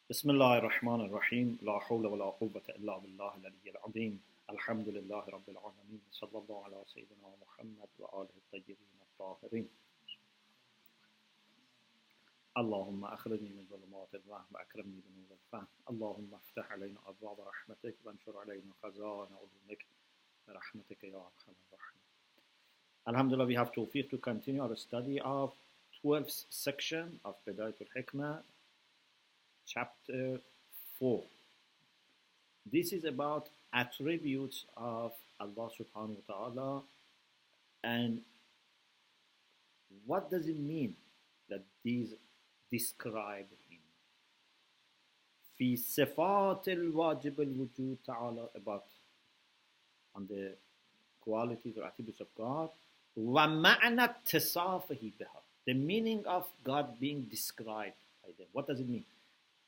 بسم الله الرحمن الرحيم لا حول ولا قوة إلا بالله العلي العظيم الحمد لله رب العالمين صلى الله على سيدنا محمد وآله الطيبين الطاهرين اللهم أخرجني من ظلمات الوهم وأكرمني بنور الفهم اللهم افتح علينا أبواب رحمتك وانشر علينا خزائن علومك برحمتك يا أرحم الراحمين. Alhamdulillah, we have tawfiq to continue our study of 12th section of Bidayat Hikmah, chapter 4. This is about attributes of Allah subhanahu wa ta'ala and what does it mean that these describe him. في صفات الواجب الوجود ta'ala, about on the qualities or attributes of God. وَمَعْنَى اتصافه بها, the meaning of God being described by them. What does it mean?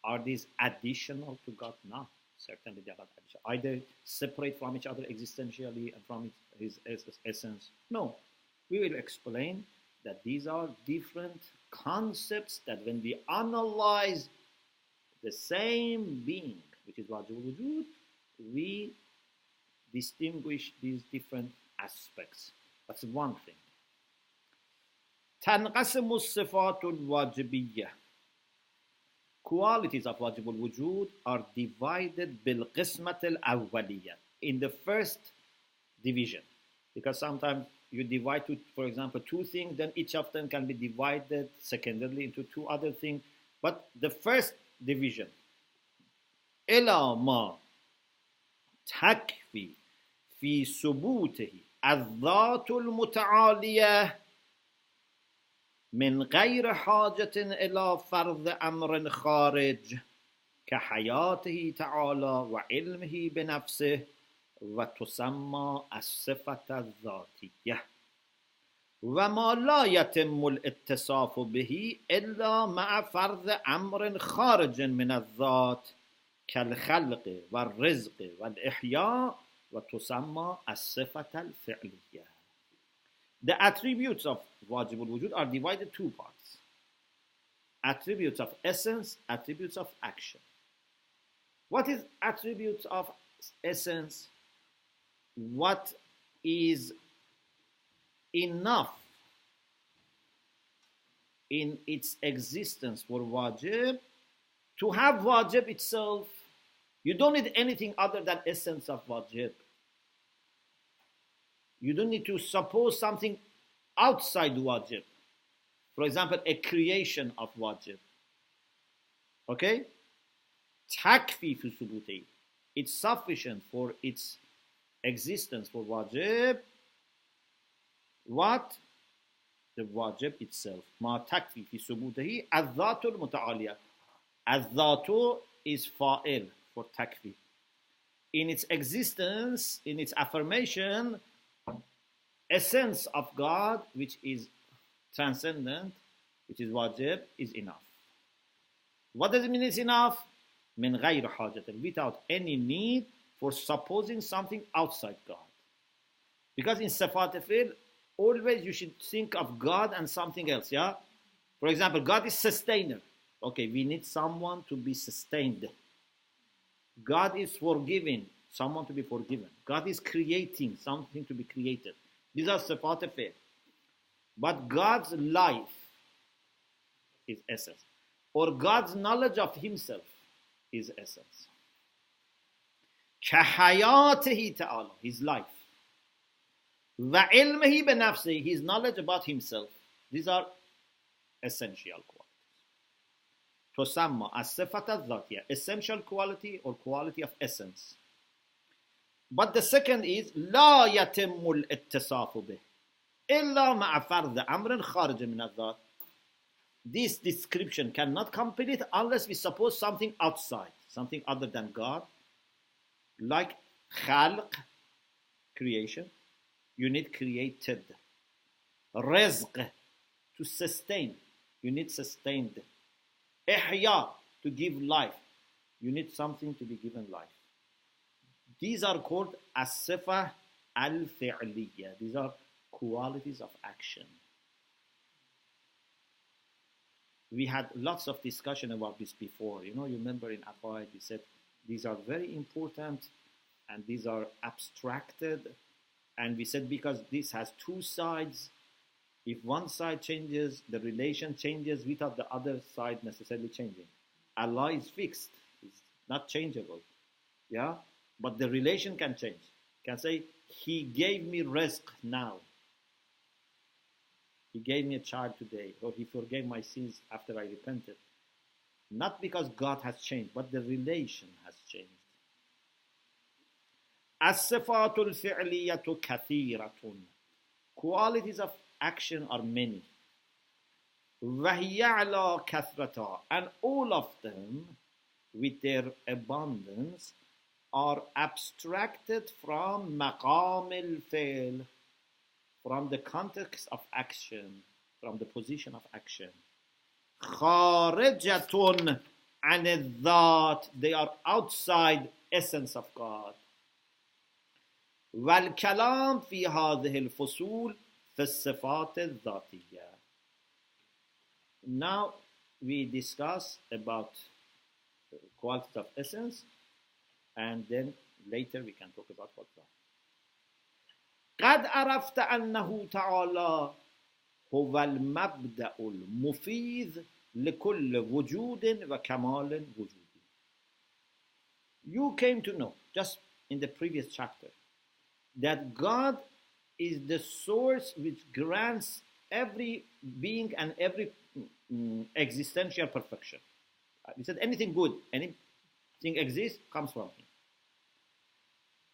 Are these additional to God? No, certainly they are not additional. Either separate from each other existentially and from his essence. No, we will explain that these are different concepts that when we analyze the same being, which is Wajib al-Wujud, we distinguish these different aspects. That's one thing. تنقسم الصفات الواجبية. Qualities of Wajib al-Wujud are divided بالقسمة الأولية, in the first division. Because sometimes you divide, for example, two things, then each of them can be divided secondarily into two other things. But the first division, إلى ما تكفي في ثبوته الذات المتعالية من غير حاجة إلى فرض أمر خارج كحياته تعالى وعلمه بنفسه وتسمى الصفة الذاتية وما لا يتم الاتصاف به إلا مع فرض أمر خارج من الذات كالخلق والرزق والإحياء وتسمى الصفة الفعلية. The attributes of Wajib al-Wujud are divided two parts. Attributes of essence, attributes of action. What is attributes of essence? What is enough in its existence for Wajib? To have Wajib itself, you don't need anything other than essence of Wajib. You don't need to suppose something outside Wajib. For example, a creation of Wajib. Okay? Takfi fi subuti. It's sufficient for its existence for Wajib. What? The Wajib itself. Ma takfi fi subutihi al-dhatul muta'aliya. Al-dhatu is fa'il for takfi. In its existence, in its affirmation, essence of God, which is transcendent, which is Wajib, is enough. What does it mean it's enough? من غير حاجة, without any need for supposing something outside God. Because in Sifat al-Fi'l, always you should think of God and something else, yeah? For example, God is sustainer. Okay, we need someone to be sustained. God is forgiving, someone to be forgiven. God is creating, something to be created. These are Sifat al-Fi'l. But God's life is essence. Or God's knowledge of himself is essence. كحياته تعالى, his life. وعلمه بنفسه, his knowledge about himself. These are essential qualities. تسمى الصفة الذاتية, essential quality or quality of essence. But the second is لا يتم الاتصاف به إلا مع فرض أمر خارج من الذات. This description cannot complete unless we suppose something outside, something other than God, like khalq, creation. You need created. Rizq, to sustain. You need sustained. Ihya, to give life. You need something to be given life. These are called as-sifa al-fi'liya. These are qualities of action. we had lots of discussion about this before. You remember in Aqaid, we said these are very important and these are abstracted. And we said because this has two sides, if one side changes, the relation changes without the other side necessarily changing. Allah is fixed, it's not changeable. Yeah? But the relation can change. Can say, He gave me rizq now. He gave me a child today, or He forgave my sins after I repented. Not because God has changed, but the relation has changed. الصفات الفعلية كثيرة. Qualities of action are many. وهي على كثرتها. And all of them, with their abundance, are abstracted from مقام الفعل, from the context of action, from the position of action. خارجة عن الذات. They are outside essence of God. والكلام في هذه الفصول في الصفات الذاتية. Now we discuss about qualities of essence, and then later we can talk about what's that. قد عرفت أنه تعالى هو المبدأ المفيد لكل وجود وكمال وجودي. You came to know, just in the previous chapter, that God is the source which grants every being and every existential perfection. We said anything good, anything exists, comes from Him.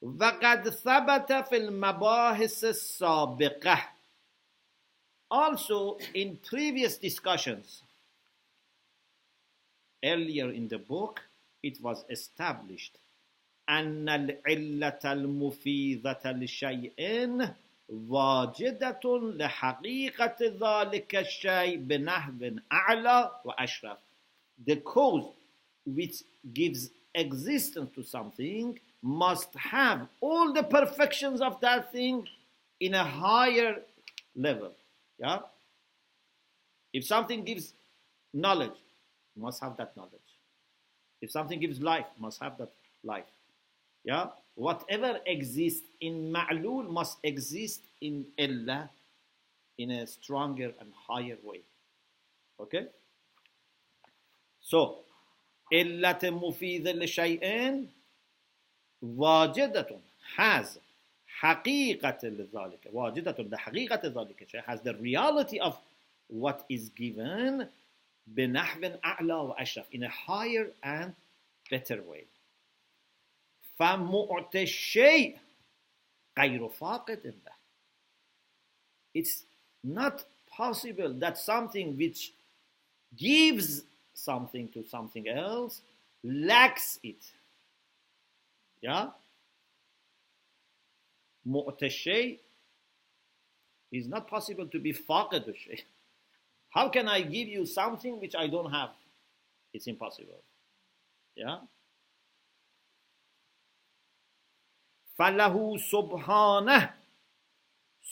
وَقَدْ ثَبَتَ فِي الْمَبَاحِثِ السَّابِقَةِ. Also, in previous discussions, earlier in the book, it was established أن العلة المفيدة لشيء واجدة لحقيقة ذلك الشيء بنحو أعلى وأشرف. The cause which gives existence to something must have all the perfections of that thing in a higher level. Yeah? If something gives knowledge, must have that knowledge. If something gives life, must have that life. Yeah? Whatever exists in ma'lul must exist in illah in a stronger and higher way. Okay? So, illat mufida li shay'in wajidatun has haqiqat lidhalika. Wajidatun the haqiqat lidhalika has the reality of what is given binahwin a'la wa ashraf in a higher and better way. فَمُعْتَ الشَّيْء غَيْرُ فَاقِدٍ لَهُ. It's not possible that something which gives something to something else lacks it. Yeah? مُعْتَ الشَّيْء is not possible to be فَاقِدُ الشَّيْء. How can I give you something which I don't have? It's impossible. Yeah? فَلَهُ سُبْحَانَهُ.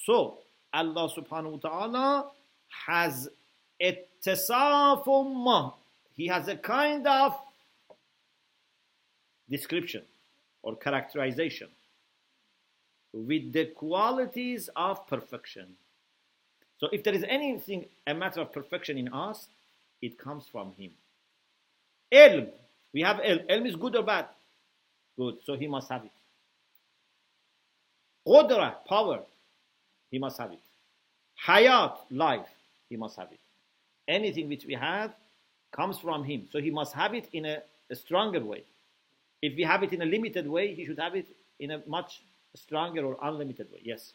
So, Allah subhanahu wa ta'ala has ittisafum. He has a kind of description or characterization with the qualities of perfection. So if there is anything, a matter of perfection in us, it comes from Him. Ilm. We have ilm. Ilm is good or bad? Good. So He must have it. Qudra, power, He must have it. Hayat, life, He must have it. Anything which we have comes from Him. So He must have it in a stronger way. If we have it in a limited way, He should have it in a much stronger or unlimited way. Yes?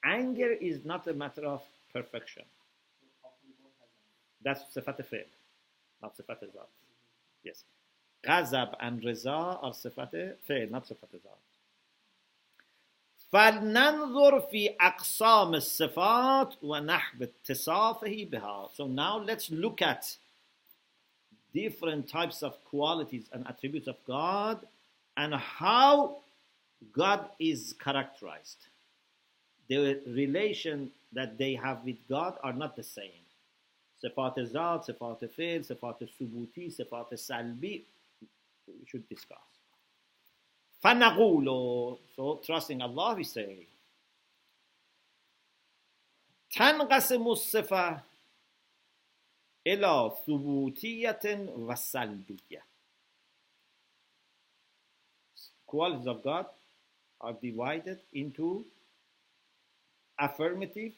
Anger is not a matter of perfection. That's sifat al-fi'l, not sifat al-zat. Yes. Ghazab and Reza are sifat al-fi'l, not sifat al-zat. فلننظر في أقسام الصفات ونحو اتصافه بها. So now let's look at different types of qualities and attributes of God and how God is characterized. The relation that they have with God are not the same. Sifat Zat, Sifat Fi'l, Sifat Subuti, Sifat Salbi, we should discuss. فَنَقُولُ, so trusting Allah, we say, تَنْقَسِمُ الصِّفَةِ إِلَى ثُبُوتِيَّةٍ وَسَلْبِيَّةٍ. Qualities of God are divided into affirmative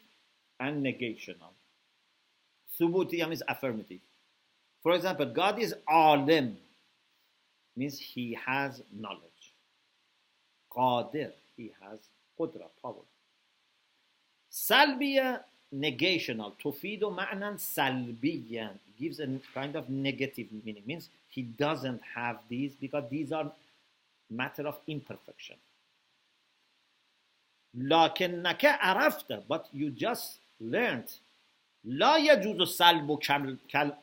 and negational. Thubutiyya means affirmative. For example, God is alim, means he has knowledge. Qadir, he has qudra, power. Salbiya, negational. Tufidu ma'nan salbiyan, gives a kind of negative meaning, means he doesn't have these because these are matter of imperfection. لكنك عرفت, but you just learned. لا يجوز سلب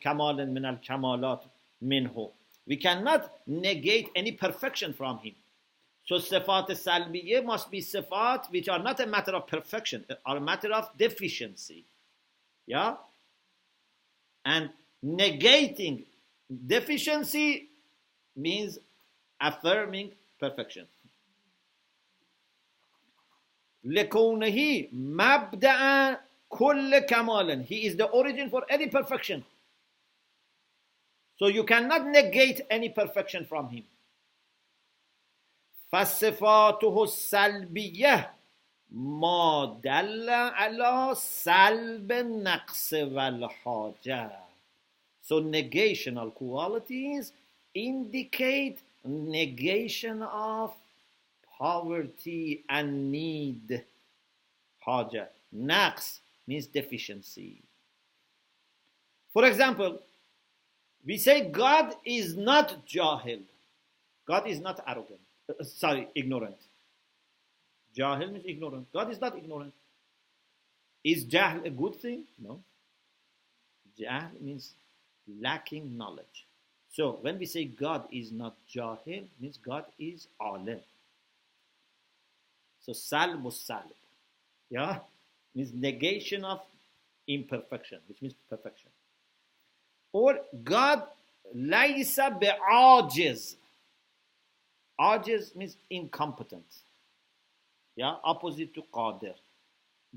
كمال من الكمالات منه. We cannot negate any perfection from him. So sifat salbiyye must be sifat which are not a matter of perfection, are a matter of deficiency. Yeah? And negating deficiency means affirming perfection. لكونه مبدأ كل كمال. He is the origin for any perfection. So you cannot negate any perfection from him. فصفاته السلبية ما دل على سلب النقص والحاجة. So negational qualities indicate negation of poverty and need. Haja. Naqs means deficiency. For example, we say God is not jahil. God is not arrogant. Ignorant. Jahil means ignorant. God is not ignorant. Is jahl a good thing? No. Jahl means lacking knowledge. So when we say God is not jahil, means God is alim. So salb salb, yeah, means negation of imperfection, which means perfection. Or God laysa bi'ajiz. Ajiz means incompetent. Yeah, opposite to qadir.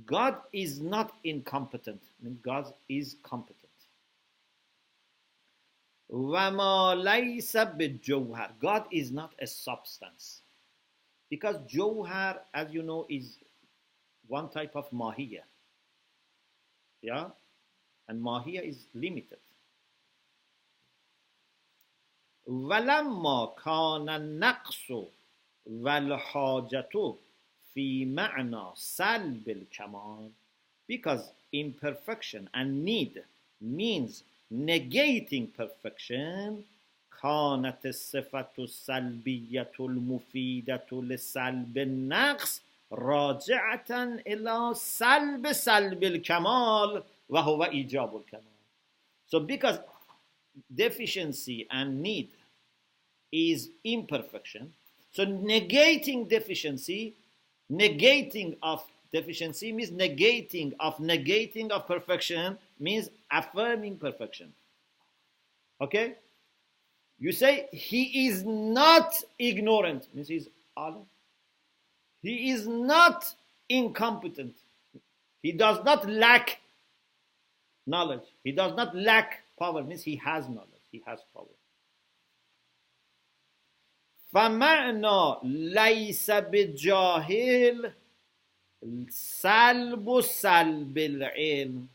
God is not incompetent, means God is competent. Wama laysa bijawhar. God is not a substance. Because jawhar, as you know, is one type of mahiyya. Yeah? And mahiyya is limited. وَلَمَّا كَانَ النَّقْصُ وَالْحَاجَةُ فِي مَعْنَى سَلْبِ الْكَمَالِ. Because imperfection and need means negating perfection. كانت الصفة السلبية المفيدة لسلب النقص راجعة إلى سلب الكمال وهو إيجاب الكمال. So because deficiency and need is imperfection, so negating of deficiency means negating of perfection means affirming perfection. Okay? You say he is not ignorant, means he's alim. He is not incompetent. He does not lack knowledge. He does not lack power, means he has knowledge. He has power. فَمَعْنَى لَيْسَ بِجَاهِلٍ سَلْبُ سَلْبِ الْعِلْمِ.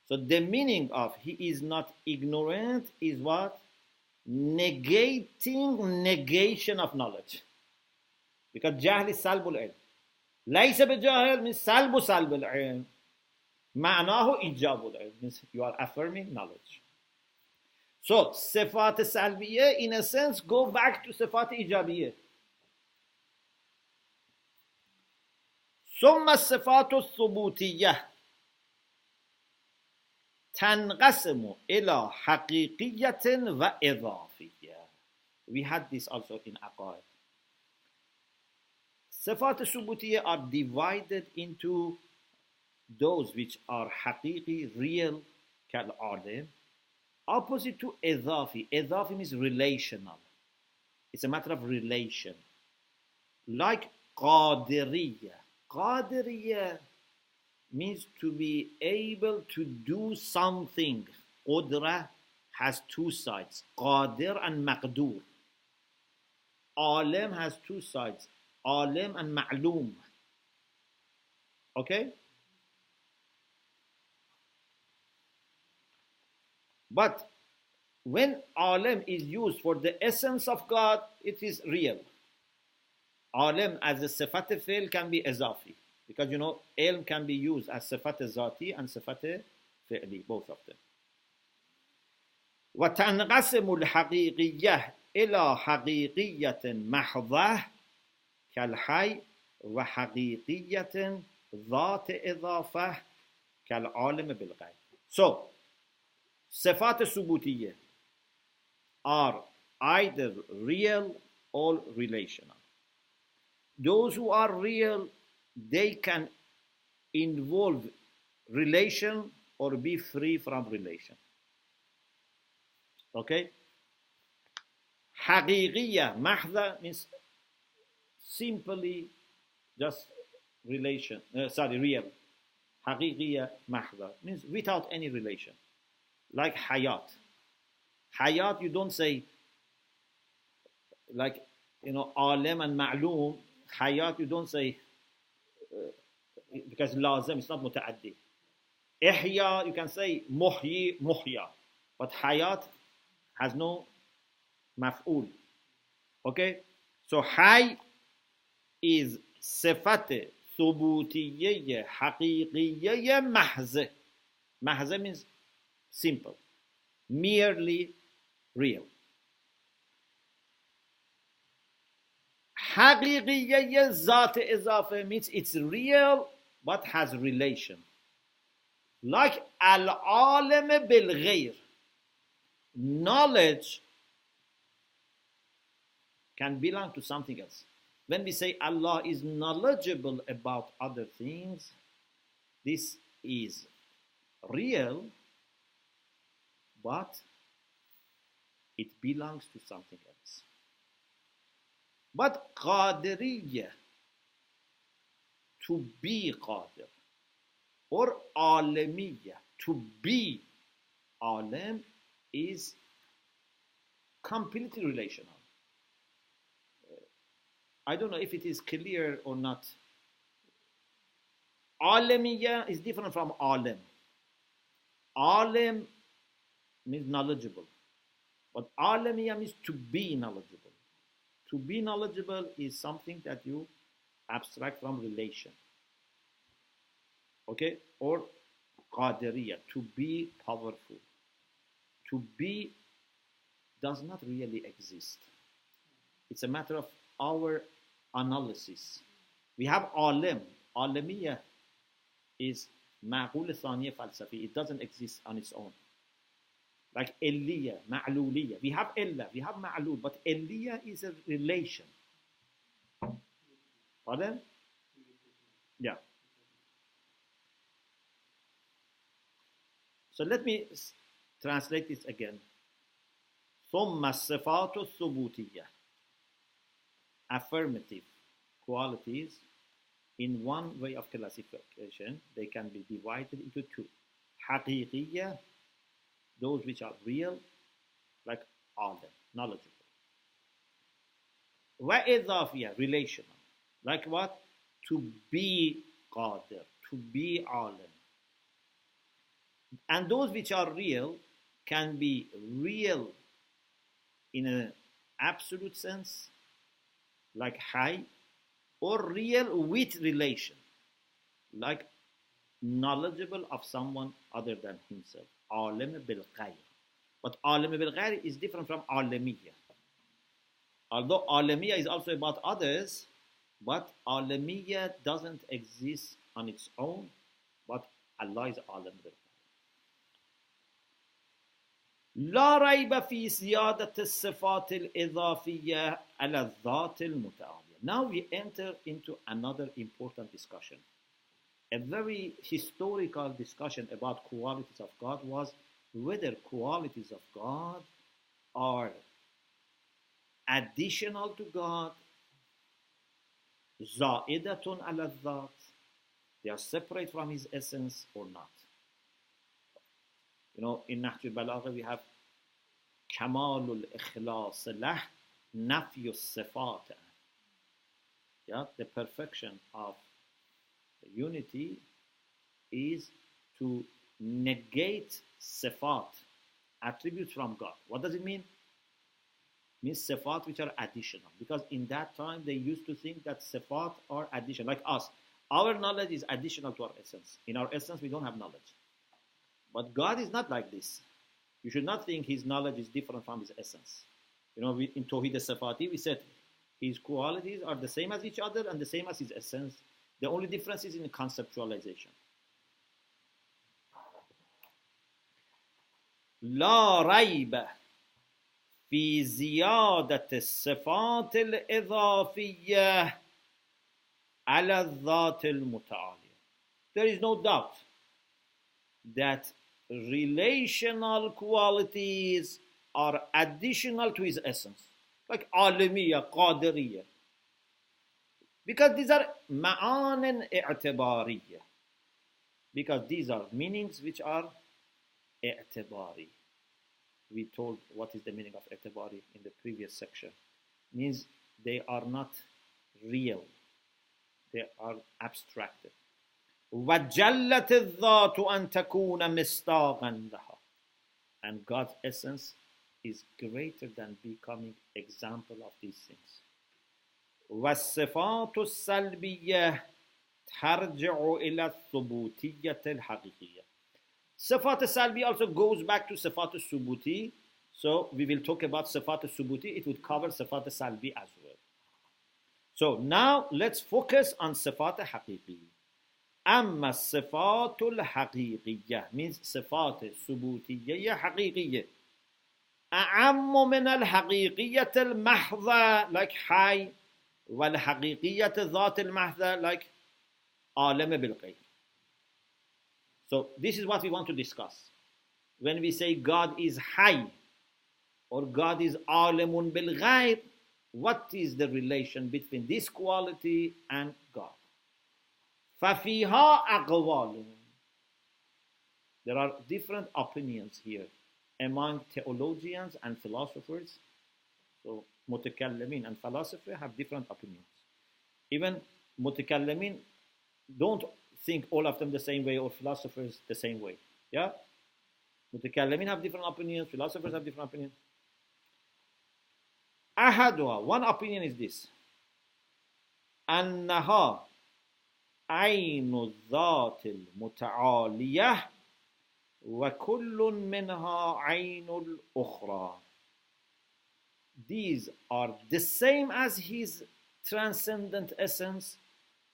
So the meaning of he is not ignorant is what? Negating negation of knowledge. Because jahl is salbul ilm. Laysa bijahil means salbu salbul ilm. Ma'nahu ijabul ilm means you are affirming knowledge. So sifat salbiyya in a sense go back to sifat ijabiyya. ثم الصفات الثبوتية تنقسم إلى حقيقية وإضافية. We had this also in Aqaid. Sifat al-Subutiyya are divided into those which are haqiqi, real, kal-alim, opposite to idafi. Idafi means relational. It's a matter of relation. Like qadiriyya. Qadiriyya means to be able to do something. Qudra has two sides, qadir and maqdur. Alim has two sides, alim and ma'lum. Okay? But when alim is used for the essence of God, it is real. Alim as a sifat fi'l can be izafi. Because you know, ilm can be used as sifat zati and sifat fi'li, both of them. وتنقسم الحقيقية إلى حقيقية محضة كالحي وحقيقية ذات إضافة كالعالم بالغيب. So, صفات ثبوتية are either real or relational. Those who are real, they can involve relation or be free from relation. Okay? Haqiqiyya, mahdha means simply just relation, real. Haqiqiyya, mahdha means without any relation. Like hayat. Hayat, you don't say, like, you know, alim and ma'lum. Hayat, you don't say, because lazim, it's not muta'addi. Ihya, you can say muhyi, muhya. But hayat has no maf'ul. Okay? So hay is sifat thubutiyya haqiqiyya mahz. Mahz means simple, merely real. Haqiqiyya zat izafa means it's real but has relation. Like al-alim bil-ghayr. Knowledge can belong to something else. When we say Allah is knowledgeable about other things, this is real, but it belongs to something else. But qadiriyya, to be qadir, or alimiyya, to be alim, is completely relational. I don't know if it is clear or not. Alimiyya is different from alim. Alim means knowledgeable, but alimiyya means to be knowledgeable. To be knowledgeable is something that you abstract from relation. Okay? Or qadiriyya, to be powerful. To be does not really exist. It's a matter of our analysis. We have alim. Alimiyya is ma'qul thaniya falsafi. It doesn't exist on its own. Like illiyya, ma'luliyya. We have illa, we have ma'lul, but illiyya is a relation. Pardon? Yeah. So let me translate this again. ثم الصفات الثبوتية. Affirmative qualities, in one way of classification, they can be divided into two. حقيقية, those which are real, like alim, knowledgeable. وإضافية, relational, like what? To be qadir, to be alim. And those which are real can be real in an absolute sense, like hay, or real with relation, like knowledgeable of someone other than himself. Alim bil ghayr. But alim bil ghayr is different from alimiyya. Although alimiyya is also about others, but alimiyya doesn't exist on its own, but Allah is alim bil ghayr. لا ريب في زيادة الصفات الإضافية على الذات المتعالية. Now we enter into another important discussion. a very historical discussion about qualities of God was whether qualities of God are additional to God, za'idatun ala dhat, they are separate from his essence or not. You know, in Nahj al-Balagha we have kamalul ikhlas lah nafyu sifat. Yeah, the perfection of unity is to negate sifat, attributes from God. What does it mean? It means sifat which are additional. Because in that time they used to think that sifat are additional. Like us, our knowledge is additional to our essence. In our essence we don't have knowledge. But God is not like this. You should not think his knowledge is different from his essence. You know, in Tawhid al-Sifati we said his qualities are the same as each other and the same as his essence. The only difference is in conceptualization. لا ريب في زيادة الصفات الإضافية على الذات المتعالية. There is no doubt that relational qualities are additional to his essence, like alimiyya, qadiriyya, because these are ma'anin i'tibariyya, because these are meanings which are i'tibari. We told what is the meaning of i'tibari in the previous section. It means they are not real, they are abstracted. وَجَلَّتِ الذَّاتُ أَن تَكُونَ مِصْدَاقًا لَهَا. And God's essence is greater than becoming example of these things. وَالصِّفَاتُ السَّلْبِيَّةُ تَرْجِعُ إِلَى الثُّبُوتِيَّةِ الْحَقِيقِيَّةِ. Sifat al-Salbi also goes back to Sifat al-Subuti. So we will talk about Sifat al-Subuti. It would cover Sifat al-Salbi as well. So now let's focus on Sifat al-Haqiqi. أما الصفات الحقيقية means صفات ثبوتية حقيقية أعم من الحقيقية المحضة like حي والحقيقية ذات المحضة like عالم بالغيب. So this is what we want to discuss. When we say God is حي or God is عالم بالغيب, what is the relation between this quality and God? فَفِيهَا أَقْوَالٌ. There are different opinions here among theologians and philosophers. So mutakallimin and philosophers have different opinions. Even mutakallimin don't think all of them the same way, or philosophers the same way. Yeah? Mutakallimin have different opinions, philosophers have different opinions. أحدها, one opinion is this: أنها عين الذات المتعالية وكل منها عين الأخرى. These are the same as his transcendent essence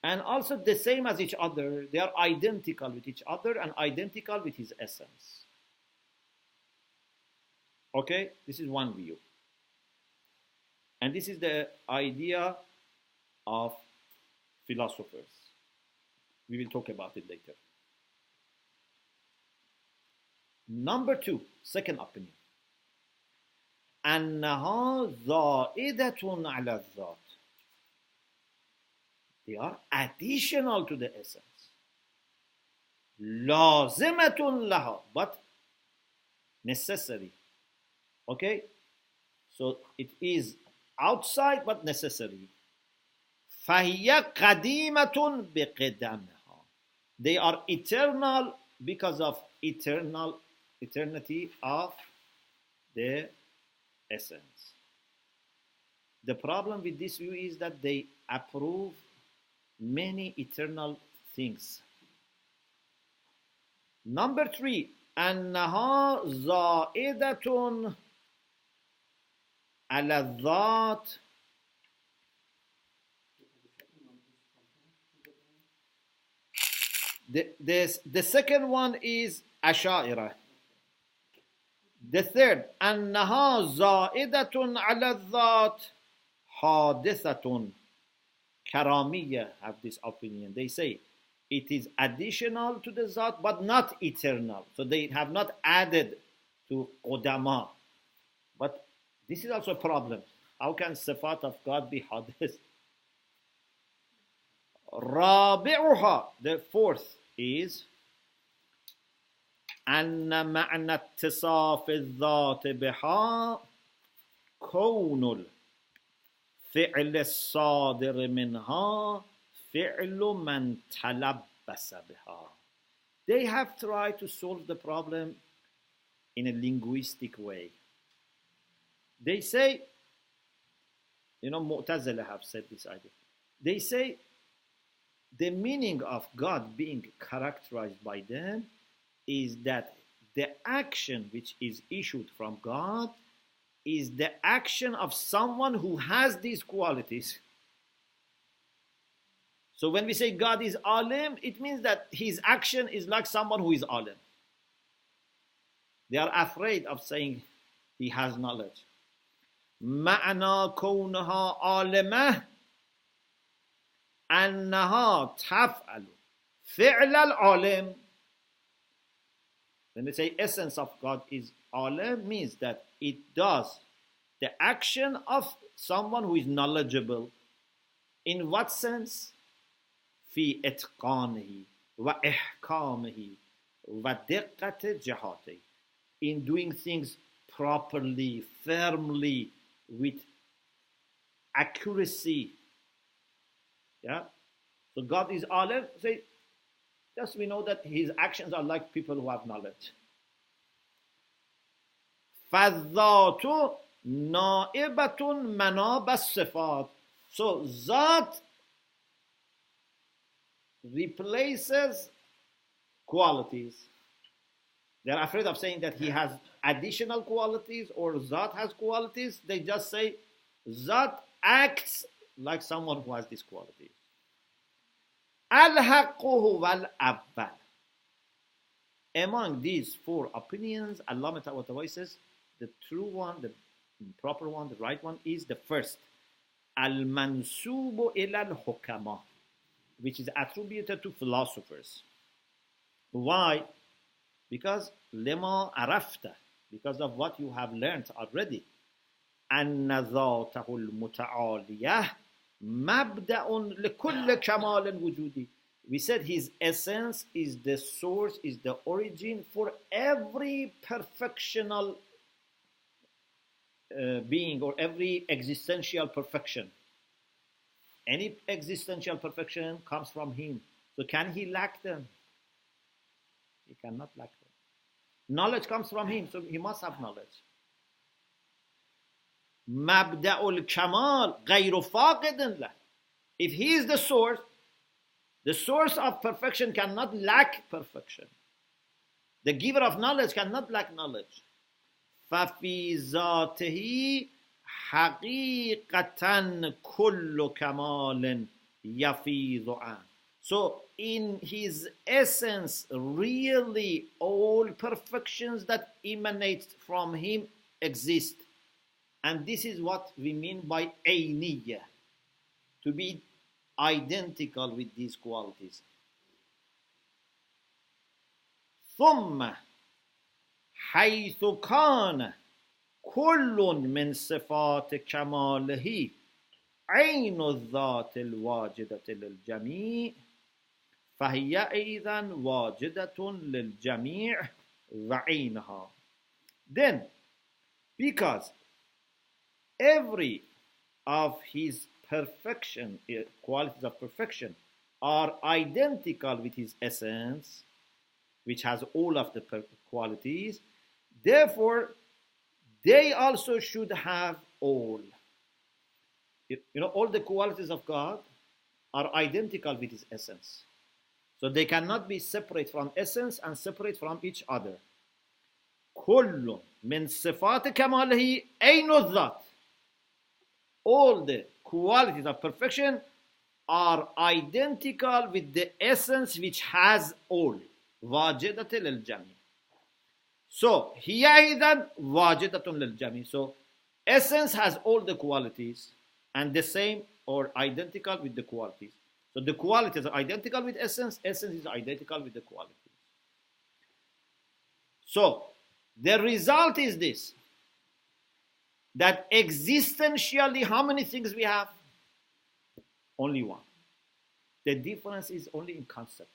and also the same as each other. They are identical with each other and identical with his essence. Okay, this is one view. And this is the idea of philosophers. We will talk about it later. Number two, second opinion. أنها زائدة على الذات. They are additional to the essence. لازمة لها, but necessary. Okay? So it is outside but necessary. فهي قديمة بقدمها. They are eternal because of eternity of the essence. The problem with this view is that they approve many eternal things. Number three, أنها زائدة على الذات. The second one is Asha'ira. The third, أنها زائدة على الذات حادثة. Karamiya have this opinion. They say It is additional to the Zat, but not eternal. So they have not added to Qudama. But this is also a problem. How can Sifat of God be Hadith? رابعها, the fourth is أن معنى اتصاف الذات بها كون الفعل الصادر منها فعل من تلبس بها. They have tried to solve the problem in a linguistic way. They say, Mu'tazila have said this idea. They say the meaning of God being characterized by them is that the action which is issued from God is the action of someone who has these qualities. So when we say God is alim, it means that his action is like someone who is alim. They are afraid of saying he has knowledge. معنى كونها عالمة أنها تفعل فعل العالم. When they say essence of God is alim, means that it does the action of someone who is knowledgeable. In what sense? في إتقانه وإحكامه ودقة جهاته. In doing things properly, firmly, with accuracy. Yeah? So God is alim. Say, just we know that his actions are like people who have knowledge. فَالذَّاتُ نَائِبَةٌ مَنَابَ الصِّفَاتِ. So Zat replaces qualities. They're afraid of saying that he has additional qualities or Zat has qualities. They just say Zat acts like someone who has these qualities. Al-Haqqu huwa al-Awwal. Among these four opinions, Allah Ta'ala says the true one, the proper one, the right one is the first. Al-Mansubu ila al-Hukama, which is attributed to philosophers. Why? Because lema arafta, because of what you have learned already. Anna dhatahu al-muta'aliyah mabda'un likulli kamal al-wujudi. We said his essence is the source, is the origin for every perfectional being or every existential perfection. Any existential perfection comes from him. So can he lack them? He cannot lack them. Knowledge comes from him, so he must have knowledge. Mabda'ul kamal ghayru faqidin lah. If he is the source of perfection cannot lack perfection. The giver of knowledge cannot lack knowledge. فَفِي ذَاتِهِ حَقِيقَةً كُلُّ كَمَالٍ يَفِيضُ عَنْ. So in his essence, really all perfections that emanate from him exist. And this is what we mean by ayniyah, to be identical with these qualities. ثم حيث كان كل من صفات كماله عين الذات الواجدة للجميع فهي أيضا واجدة للجميع وعينها. Then, because every of his perfection, qualities of perfection, are identical with his essence, which has all of the qualities, therefore, they also should have all. All the qualities of God are identical with his essence. So they cannot be separate from essence and separate from each other. كل من صفات كماله عين الذات. All the qualities of perfection are identical with the essence which has all. واجدة للجميع. So, هي أيضا واجدة للجميع. So, essence has all the qualities and the same or identical with the qualities. So the qualities are identical with essence. Essence is identical with the qualities. So the result is this, that existentially, how many things we have? Only one. The difference is only in concept.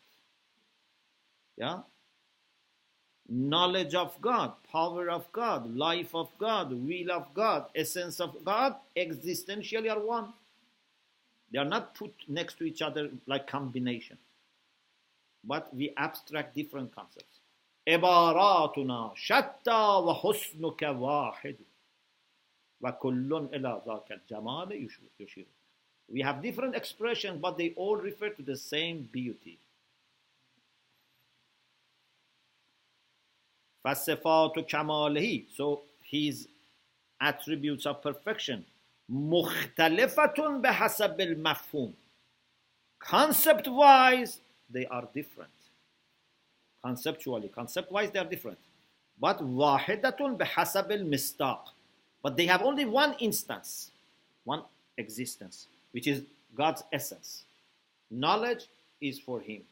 Yeah? Knowledge of God, power of God, life of God, will of God, essence of God, existentially are one. They are not put next to each other like combination. But we abstract different concepts. عباراتنا شتى وحسنك واحد وكل إلى ذاك الجمال يشير. We have different expressions, but they all refer to the same beauty. فَصِفَاتُ كَمَالِهِ, so his attributes of perfection, مُخْتَلِفَةٌ بِحَسَبِ الْمَفْهُومِ, concept-wise, they are different. Concept-wise, they are different. But واحدة بحسب المصداق, but they have only one instance, one existence, which is God's essence. Knowledge is for him.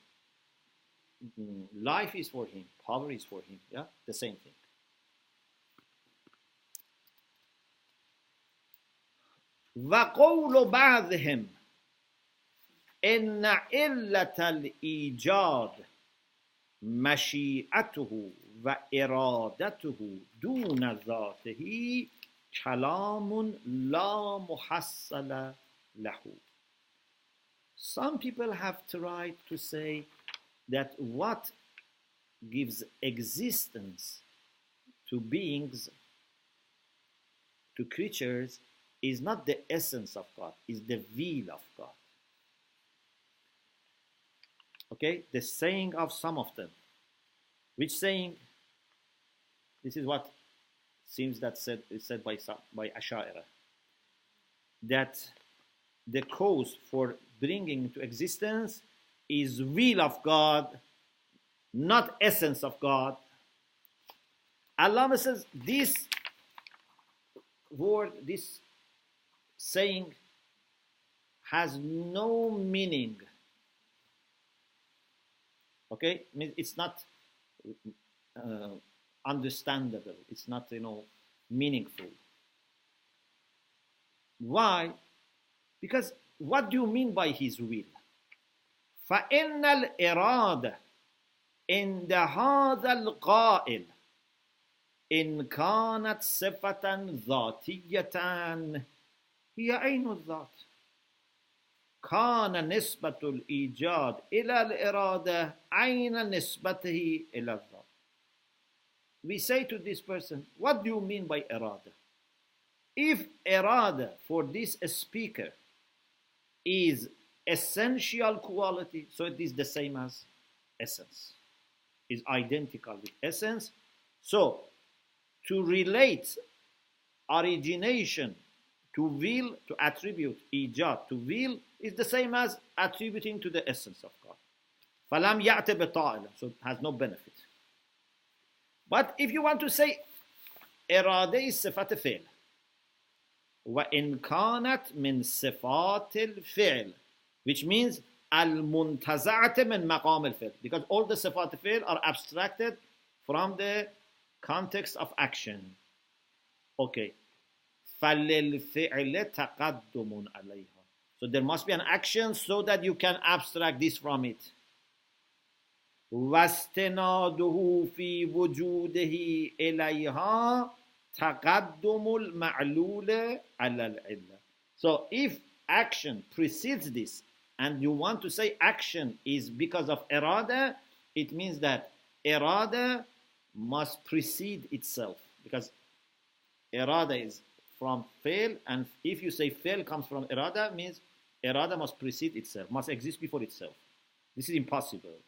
Life is for him. Power is for him. Yeah, the same thing. وقول بعضهم إن علة الإيجاد مشيئته وإرادته دون ذاته كلام لا محصل له. Some people have tried to say that what gives existence to beings, to creatures, is not the essence of God, is the will of God. Okay, the saying of some of them. Which saying? This is what seems that is said by Asha'ira. That the cause for bringing into existence is will of God, not essence of God. Allah says this word, this saying has no meaning. Okay, it's not understandable. It's not, meaningful. Why? Because what do you mean by his will? فإن الإرادة عند هذا القائل إن كانت صفة ذاتية هي عين الذات. كان نسبة الإيجاد إلى الإرادة عين نسبته إلى الذات. We say to this person, what do you mean by irada? If irada for this speaker is essential quality, so it is the same as essence, is identical with essence. So to relate origination to will, to attribute ijad to will, is the same as attributing to the essence of God. فَلَمْ يَعْتِ بِطَائِلًا, so it has no benefit. But if you want to say إرادة is صفة فعل وإن كانت من صفات الفعل, which means المنتزعة من مقام الفعل, because all the صفات الفعل are abstracted from the context of action. Okay. فَلِلْفِعْلِ تَقَدُّمٌ عَلَيْهَا, so there must be an action so that you can abstract this from it. وَاسْتِنَادُهُ فِي وُجُودِهِ إِلَيْهَا تَقَدُّمُ الْمَعْلُولِ عَلَى الْعِلَّةِ. So if action precedes this, and you want to say action is because of irada, it means that irada must precede itself, because irada is from fail, and if you say fail comes from irada, means irada must precede itself, must exist before itself. This is impossible.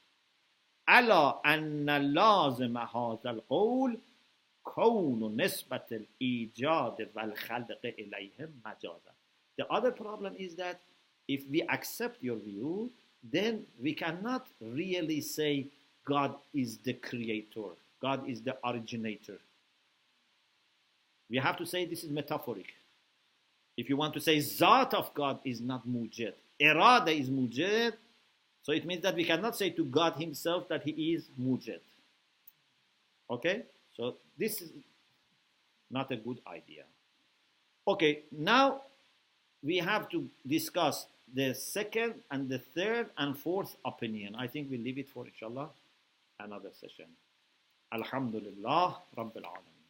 ألا أن لازم هذا القول كون نسبة الإيجاد والخلق إليهم مجازا. The other problem is that if we accept your view, then we cannot really say God is the creator, God is the originator. We have to say this is metaphoric. If you want to say Zat of God is not mujad, irada is mujad, so it means that we cannot say to God himself that he is mujad. Okay? So this is not a good idea. Okay, now we have to discuss the second and the third and fourth opinion. I think we'll leave it for inshallah another session. Alhamdulillah Rabbil Alamin.